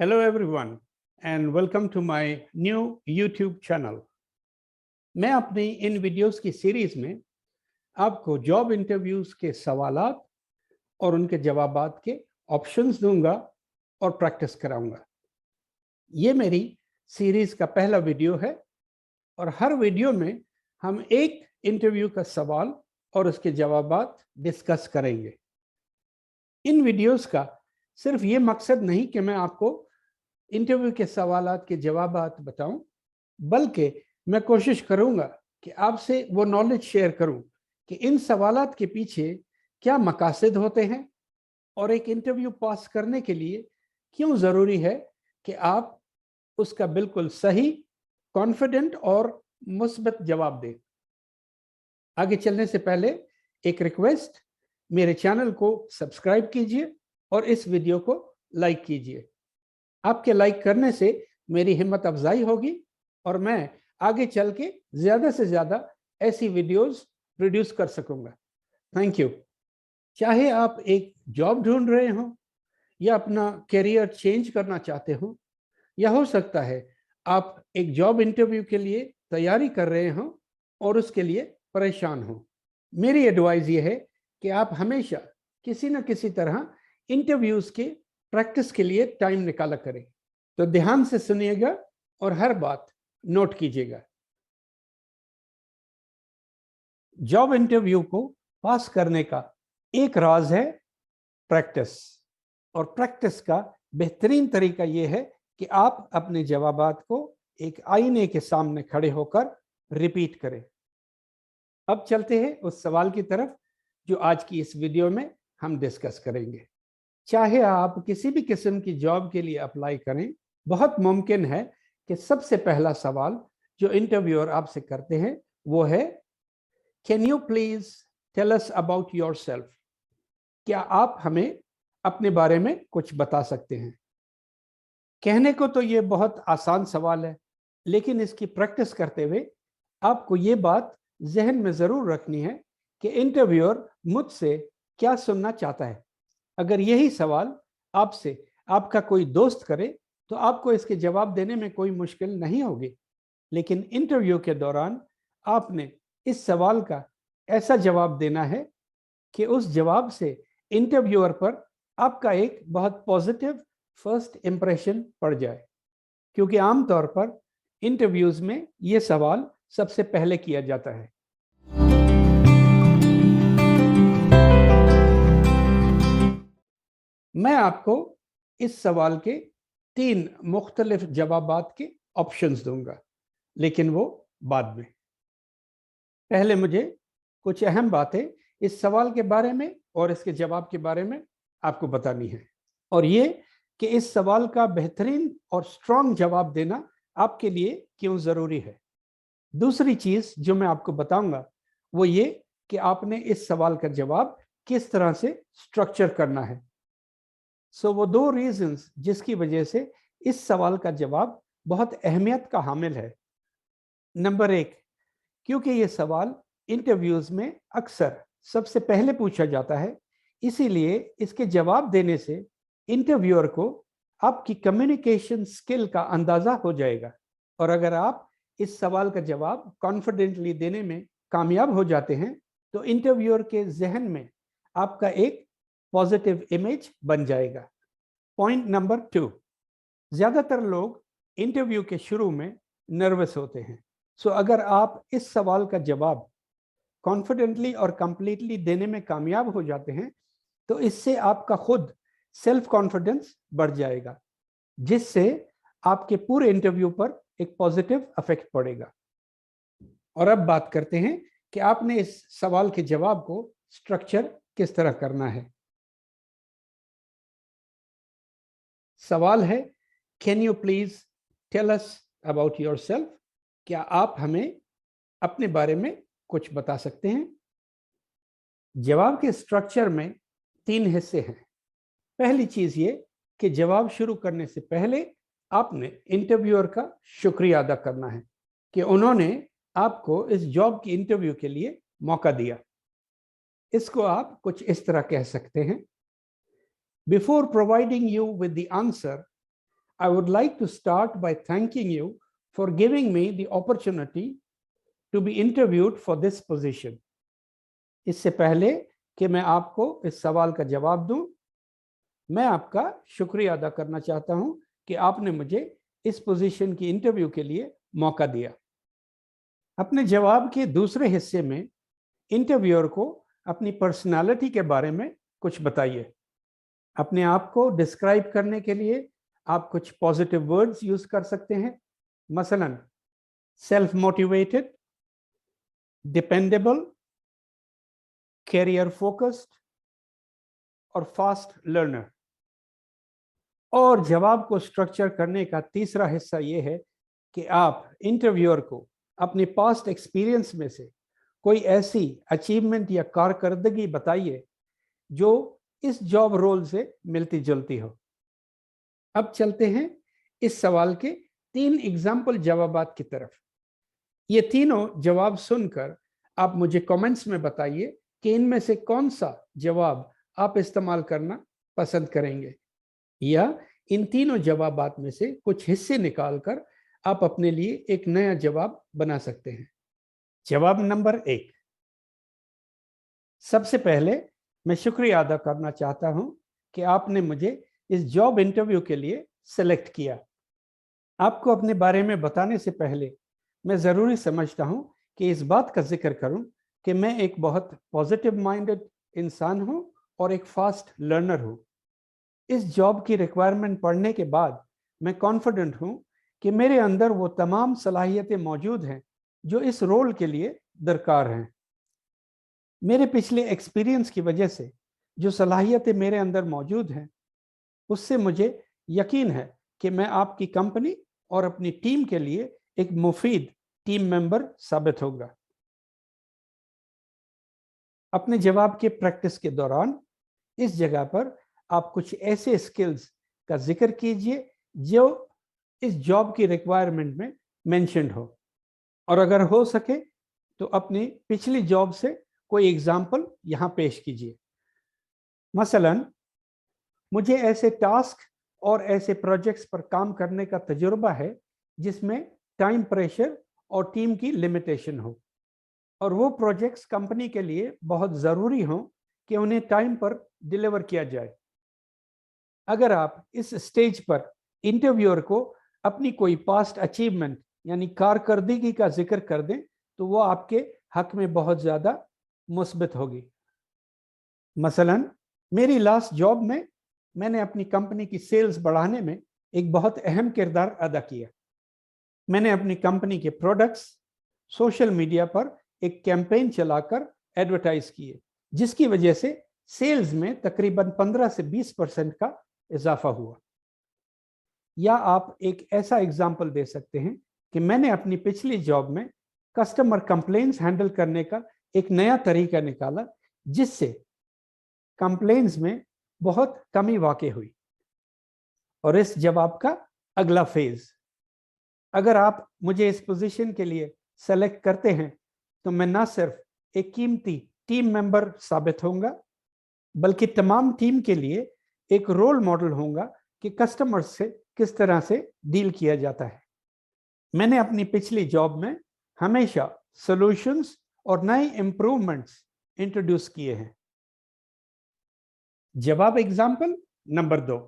Hello everyone and welcome to my new YouTube channel. मैं अपनी इन videos की series में आपको जॉब इंटरव्यूज के सवालात और उनके जवाबात के ऑप्शंस दूंगा और प्रैक्टिस कराऊंगा। ये मेरी सीरीज का पहला वीडियो है और हर वीडियो में हम एक इंटरव्यू का सवाल और उसके जवाबात डिस्कस करेंगे। इन वीडियोस का सिर्फ ये मकसद नहीं कि मैं आपको इंटरव्यू के सवालात के जवाबात बताऊं, बल्कि मैं कोशिश करूंगा कि आपसे वो नॉलेज शेयर करूं कि इन सवालात के पीछे क्या मकासद होते हैं और एक इंटरव्यू पास करने के लिए क्यों ज़रूरी है कि आप उसका बिल्कुल सही, कॉन्फिडेंट और मुस्बत जवाब दें। आगे चलने से पहले एक रिक्वेस्ट, मेरे चैनल को सब्सक्राइब कीजिए और इस वीडियो को लाइक कीजिए। आपके लाइक करने से मेरी हिम्मत अफजाई होगी और मैं आगे चल के ज़्यादा से ज़्यादा ऐसी वीडियोस प्रोड्यूस कर सकूंगा। Thank you. चाहे आप एक जॉब ढूंढ रहे हो या अपना करियर चेंज करना चाहते हो, या हो सकता है आप एक जॉब इंटरव्यू के लिए तैयारी कर रहे हो और उसके लिए परेशान हो, मेरी एडवाइस ये है कि आप हमेशा किसी न किसी तरह इंटरव्यूज़ के प्रैक्टिस के लिए टाइम निकाला करें। तो ध्यान से सुनिएगा और हर बात नोट कीजिएगा। जॉब इंटरव्यू को पास करने का एक राज है प्रैक्टिस, और प्रैक्टिस का बेहतरीन तरीका यह है कि आप अपने जवाबात को एक आईने के सामने खड़े होकर रिपीट करें। अब चलते हैं उस सवाल की तरफ जो आज की इस वीडियो में हम डिस्कस करेंगे। चाहे आप किसी भी किस्म की जॉब के लिए अप्लाई करें, बहुत मुमकिन है कि सबसे पहला सवाल जो इंटरव्यूअर आपसे करते हैं वो है, can you please tell us about yourself? क्या आप हमें अपने बारे में कुछ बता सकते हैं? कहने को तो ये बहुत आसान सवाल है, लेकिन इसकी प्रैक्टिस करते हुए आपको ये बात जहन में ज़रूर रखनी है कि इंटरव्यूअर मुझसे क्या सुनना चाहता है। अगर यही सवाल आपसे आपका कोई दोस्त करे तो आपको इसके जवाब देने में कोई मुश्किल नहीं होगी, लेकिन इंटरव्यू के दौरान आपने इस सवाल का ऐसा जवाब देना है कि उस जवाब से इंटरव्यूअर पर आपका एक बहुत पॉजिटिव फर्स्ट इंप्रेशन पड़ जाए, क्योंकि आमतौर पर इंटरव्यूज में ये सवाल सबसे पहले किया जाता है। मैं आपको इस सवाल के 3 मुख्तलिफ जवाबात के ऑप्शंस दूंगा, लेकिन वो बाद में। पहले मुझे कुछ अहम बातें इस सवाल के बारे में और इसके जवाब के बारे में आपको बतानी है, और ये कि इस सवाल का बेहतरीन और स्ट्रॉन्ग जवाब देना आपके लिए क्यों ज़रूरी है। दूसरी चीज़ जो मैं आपको बताऊंगा वो ये कि आपने इस सवाल का जवाब किस तरह से स्ट्रक्चर करना है। वो 2 रीजंस जिसकी वजह से इस सवाल का जवाब बहुत अहमियत का हामिल है। नंबर 1, क्योंकि ये सवाल इंटरव्यूज में अक्सर सबसे पहले पूछा जाता है, इसीलिए इसके जवाब देने से इंटरव्यूअर को आपकी कम्युनिकेशन स्किल का अंदाजा हो जाएगा, और अगर आप इस सवाल का जवाब कॉन्फिडेंटली देने में कामयाब हो जाते हैं तो इंटरव्यूअर के जहन में आपका एक पॉजिटिव इमेज बन जाएगा। पॉइंट नंबर 2, ज़्यादातर लोग इंटरव्यू के शुरू में नर्वस होते हैं। अगर आप इस सवाल का जवाब कॉन्फिडेंटली और कंप्लीटली देने में कामयाब हो जाते हैं तो इससे आपका खुद सेल्फ कॉन्फिडेंस बढ़ जाएगा, जिससे आपके पूरे इंटरव्यू पर एक पॉजिटिव इफेक्ट पड़ेगा। और अब बात करते हैं कि आपने इस सवाल के जवाब को स्ट्रक्चर किस तरह करना है। सवाल है, can you please tell us about yourself? क्या आप हमें अपने बारे में कुछ बता सकते हैं? जवाब के स्ट्रक्चर में 3 हिस्से हैं। पहली चीज ये कि जवाब शुरू करने से पहले आपने इंटरव्यूअर का शुक्रिया अदा करना है कि उन्होंने आपको इस जॉब की इंटरव्यू के लिए मौका दिया। इसको आप कुछ इस तरह कह सकते हैं, before providing you with the answer, I would like to start by thanking you for giving me the opportunity to be interviewed for this position. इससे पहले कि मैं आपको इस सवाल का जवाब दूं, मैं आपका शुक्रिया अदा करना चाहता हूं कि आपने मुझे इस पोजीशन की इंटरव्यू के लिए मौका दिया। अपने जवाब के दूसरे हिस्से में इंटरव्यूअर को अपनी पर्सनालिटी के बारे में कुछ बताइए। अपने आप को डिस्क्राइब करने के लिए आप कुछ पॉजिटिव वर्ड्स यूज कर सकते हैं, मसलन self motivated, dependable, career focused और फास्ट लर्नर। और जवाब को स्ट्रक्चर करने का तीसरा हिस्सा ये है कि आप इंटरव्यूअर को अपने पास्ट एक्सपीरियंस में से कोई ऐसी अचीवमेंट या कारकर्दगी बताइए जो इस जॉब रोल से मिलती जुलती हो। अब चलते हैं इस सवाल के 3 एग्जाम्पल जवाबात की तरफ। ये तीनों जवाब सुनकर आप मुझे कमेंट्स में बताइए कि इनमें से कौन सा जवाब आप इस्तेमाल करना पसंद करेंगे, या इन तीनों जवाबात में से कुछ हिस्से निकालकर आप अपने लिए एक नया जवाब बना सकते हैं। जवाब नंबर 1। सबसे पहले मैं शुक्रिया अदा करना चाहता हूं कि आपने मुझे इस जॉब इंटरव्यू के लिए सेलेक्ट किया। आपको अपने बारे में बताने से पहले मैं ज़रूरी समझता हूं कि इस बात का जिक्र करूं कि मैं एक बहुत पॉजिटिव माइंडेड इंसान हूं और एक फास्ट लर्नर हूं। इस जॉब की रिक्वायरमेंट पढ़ने के बाद मैं कॉन्फिडेंट हूं कि मेरे अंदर वो तमाम सलाहियतें मौजूद हैं जो इस रोल के लिए दरकार हैं। मेरे पिछले एक्सपीरियंस की वजह से जो सलाहियतें मेरे अंदर मौजूद हैं, उससे मुझे यकीन है कि मैं आपकी कंपनी और अपनी टीम के लिए एक मुफीद टीम मेंबर साबित होगा। अपने जवाब के प्रैक्टिस के दौरान इस जगह पर आप कुछ ऐसे स्किल्स का जिक्र कीजिए जो इस जॉब की रिक्वायरमेंट में मेंशन्ड हो, और अगर हो सके तो अपनी पिछली जॉब से कोई एग्जाम्पल यहाँ पेश कीजिए। मसलन, मुझे ऐसे टास्क और ऐसे प्रोजेक्ट्स पर काम करने का तजुर्बा है जिसमें टाइम प्रेशर और टीम की लिमिटेशन हो, और वो प्रोजेक्ट्स कंपनी के लिए बहुत ज़रूरी हों कि उन्हें टाइम पर डिलीवर किया जाए। अगर आप इस स्टेज पर इंटरव्यूअर को अपनी कोई पास्ट अचीवमेंट यानी कारकर्दगी का जिक्र कर दें तो वो आपके हक में बहुत ज़्यादा मुस्बित होगी। मसलन, मेरी लास्ट जॉब में मैंने अपनी कंपनी की सेल्स बढ़ाने में एक बहुत अहम किरदार अदा किया। मैंने अपनी कंपनी के प्रोडक्ट्स सोशल मीडिया पर एक कैंपेन चलाकर एडवर्टाइज किए, जिसकी वजह से सेल्स में तकरीबन 15 से 20% का इजाफा हुआ। या आप एक ऐसा एग्जाम्पल दे सकते हैं कि मैंने अपनी पिछली जॉब में कस्टमर कंप्लेंट्स हैंडल करने का एक नया तरीका निकाला, जिससे कंप्लेंट्स में बहुत कमी वाक़ई हुई। और इस जवाब का अगला फेज, अगर आप मुझे इस पोजीशन के लिए सेलेक्ट करते हैं तो मैं ना सिर्फ एक कीमती टीम मेंबर साबित होऊंगा, बल्कि तमाम टीम के लिए एक रोल मॉडल होऊंगा कि कस्टमर्स से किस तरह से डील किया जाता है। मैंने अपनी पिछली जॉब में हमेशा सॉल्यूशंस और नए इंप्रूवमेंट्स इंट्रोड्यूस किए हैं। जवाब एग्जाम्पल नंबर 2।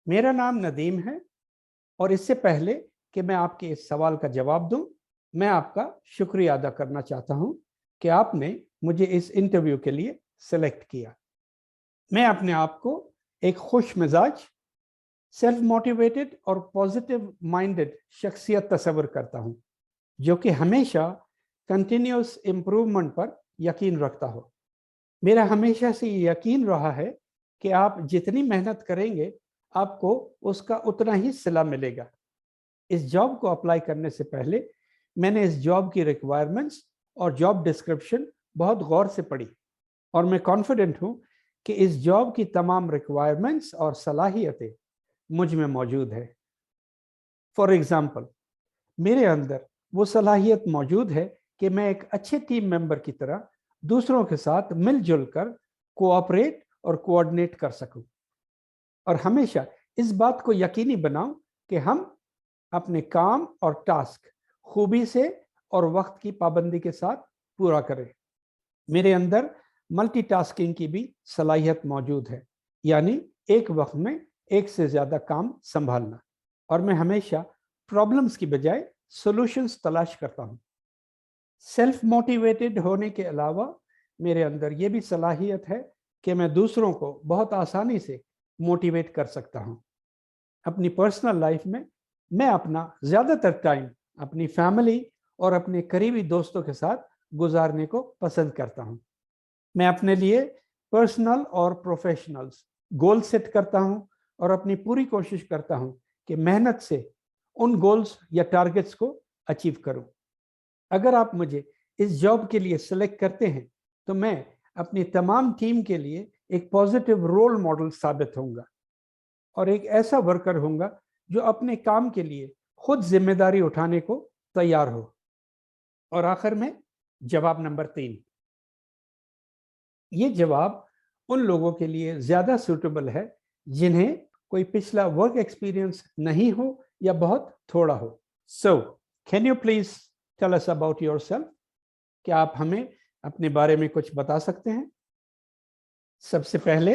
मेरा नाम नदीम है, और इससे पहले कि मैं आपके इस सवाल का जवाब दूं, मैं आपका शुक्रिया अदा करना चाहता हूं कि आपने मुझे इस इंटरव्यू के लिए सेलेक्ट किया। मैं अपने आप को एक खुश मिजाज, सेल्फ मोटिवेटेड और पॉजिटिव माइंडेड शख्सियत तस्वर करता हूं, जो कि हमेशा कंटिन्यूस इम्प्रूवमेंट पर यकीन रखता हो। मेरा हमेशा से ये यकीन रहा है कि आप जितनी मेहनत करेंगे आपको उसका उतना ही सिला मिलेगा। इस जॉब को अप्लाई करने से पहले मैंने इस जॉब की रिक्वायरमेंट्स और जॉब डिस्क्रिप्शन बहुत गौर से पढ़ी, और मैं कॉन्फिडेंट हूं कि इस जॉब की तमाम रिक्वायरमेंट्स और सलाहियतें मुझ में मौजूद है। फॉर एग्जाम्पल, मेरे अंदर वो सलाहियत मौजूद है कि मैं एक अच्छे टीम मेंबर की तरह दूसरों के साथ मिलजुल कर कोऑपरेट और कोऑर्डिनेट कर सकूं, और हमेशा इस बात को यकीनी बनाओ कि हम अपने काम और टास्क खूबी से और वक्त की पाबंदी के साथ पूरा करें। मेरे अंदर मल्टीटास्किंग की भी सलाहियत मौजूद है, यानी एक वक्त में एक से ज्यादा काम संभालना, और मैं हमेशा प्रॉब्लम्स की बजाय सॉल्यूशंस तलाश करता हूं। सेल्फ मोटिवेटेड होने के अलावा मेरे अंदर ये भी सलाहियत है कि मैं दूसरों को बहुत आसानी से मोटिवेट कर सकता हूं। अपनी पर्सनल लाइफ में मैं अपना ज़्यादातर टाइम अपनी फैमिली और अपने करीबी दोस्तों के साथ गुजारने को पसंद करता हूं। मैं अपने लिए पर्सनल और प्रोफेशनल्स गोल सेट करता हूं और अपनी पूरी कोशिश करता हूं कि मेहनत से उन गोल्स या टारगेट्स को अचीव करूं। अगर आप मुझे इस जॉब के लिए सिलेक्ट करते हैं तो मैं अपनी तमाम टीम के लिए एक पॉजिटिव रोल मॉडल साबित होऊंगा और एक ऐसा वर्कर होऊंगा जो अपने काम के लिए खुद जिम्मेदारी उठाने को तैयार हो। और आखिर में जवाब नंबर 3, ये जवाब उन लोगों के लिए ज्यादा सूटेबल है जिन्हें कोई पिछला वर्क एक्सपीरियंस नहीं हो या बहुत थोड़ा हो। So can you please tell us about yourself? क्या आप हमें अपने बारे में कुछ बता सकते हैं? सबसे पहले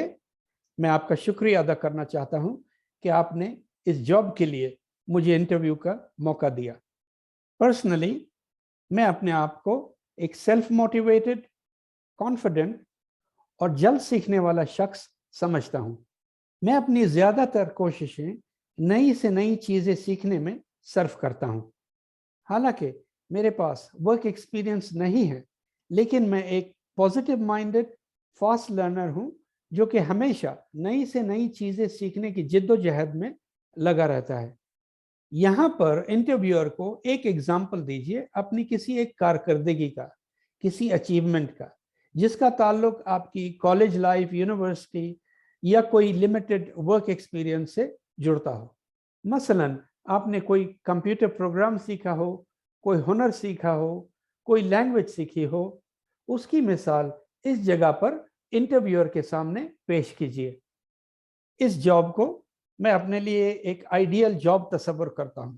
मैं आपका शुक्रिया अदा करना चाहता हूं कि आपने इस जॉब के लिए मुझे इंटरव्यू का मौका दिया। पर्सनली मैं अपने आप को एक सेल्फ मोटिवेटेड, कॉन्फिडेंट और जल्द सीखने वाला शख्स समझता हूं। मैं अपनी ज्यादातर कोशिशें नई से नई चीजें सीखने में सर्फ करता हूं। हालांकि मेरे पास वर्क एक्सपीरियंस नहीं है, लेकिन मैं एक पॉजिटिव माइंडेड, फास्ट लर्नर हूं जो कि हमेशा नई से नई चीजें सीखने की जिद्दोजहद में लगा रहता है। यहाँ पर इंटरव्यूअर को एक एग्जाम्पल दीजिए अपनी किसी एक कारकर्दगी का, किसी अचीवमेंट का, जिसका ताल्लुक आपकी कॉलेज लाइफ, यूनिवर्सिटी या कोई लिमिटेड वर्क एक्सपीरियंस से जुड़ता हो। मसलन आपने कोई कंप्यूटर प्रोग्राम सीखा हो, कोई हुनर सीखा हो, कोई लैंग्वेज सीखी हो, उसकी मिसाल इस जगह पर इंटरव्यूअर के सामने पेश कीजिए। इस जॉब को मैं अपने लिए एक आइडियल जॉब तस्वर करता हूं,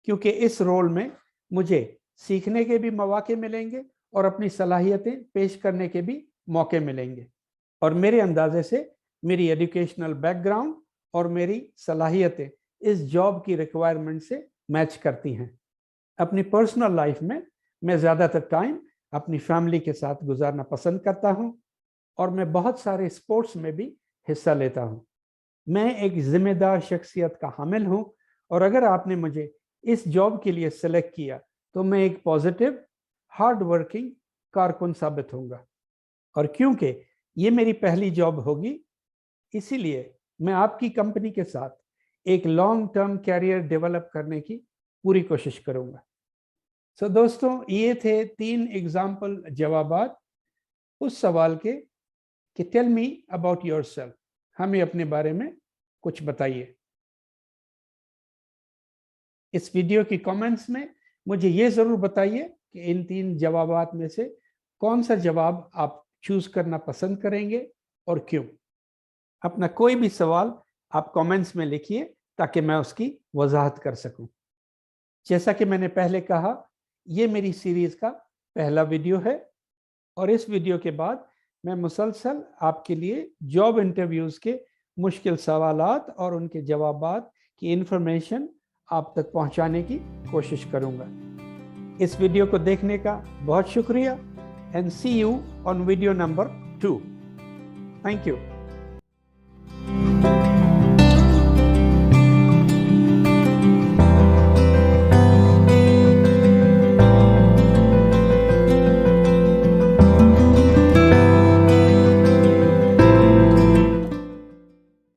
क्योंकि इस रोल में मुझे सीखने के भी मौके मिलेंगे और अपनी सलाहियतें पेश करने के भी मौके मिलेंगे। और मेरे अंदाजे से मेरी एजुकेशनल बैकग्राउंड और मेरी सलाहियतें इस जॉब की रिक्वायरमेंट से मैच करती हैं। अपनी पर्सनल लाइफ में मैं ज़्यादातर टाइम अपनी फैमिली के साथ गुजारना पसंद करता हूं और मैं बहुत सारे स्पोर्ट्स में भी हिस्सा लेता हूं। मैं एक जिम्मेदार शख्सियत का हामिल हूं और अगर आपने मुझे इस जॉब के लिए सेलेक्ट किया तो मैं एक पॉजिटिव, हार्ड वर्किंग कारकुन साबित होऊंगा। और क्योंकि ये मेरी पहली जॉब होगी, इसीलिए मैं आपकी कंपनी के साथ एक लॉन्ग टर्म कैरियर डेवलप करने की पूरी कोशिश करूंगा। सो दोस्तों, ये थे 3 एग्जाम्पल जवाबात उस सवाल के कि टेल मी अबाउट योरसेल्फ, हमें अपने बारे में कुछ बताइए। इस वीडियो की कमेंट्स में मुझे ये जरूर बताइए कि इन 3 जवाबात में से कौन सा जवाब आप चूज करना पसंद करेंगे और क्यों। अपना कोई भी सवाल आप कमेंट्स में लिखिए ताकि मैं उसकी वजाहत कर सकूं। जैसा कि मैंने पहले कहा, ये मेरी सीरीज का पहला वीडियो है और इस वीडियो के बाद मैं मुसलसल आपके लिए जॉब इंटरव्यूज के मुश्किल सवालात और उनके जवाबात की इंफॉर्मेशन आप तक पहुंचाने की कोशिश करूंगा। इस वीडियो को देखने का बहुत शुक्रिया and see you on video number 2। Thank you.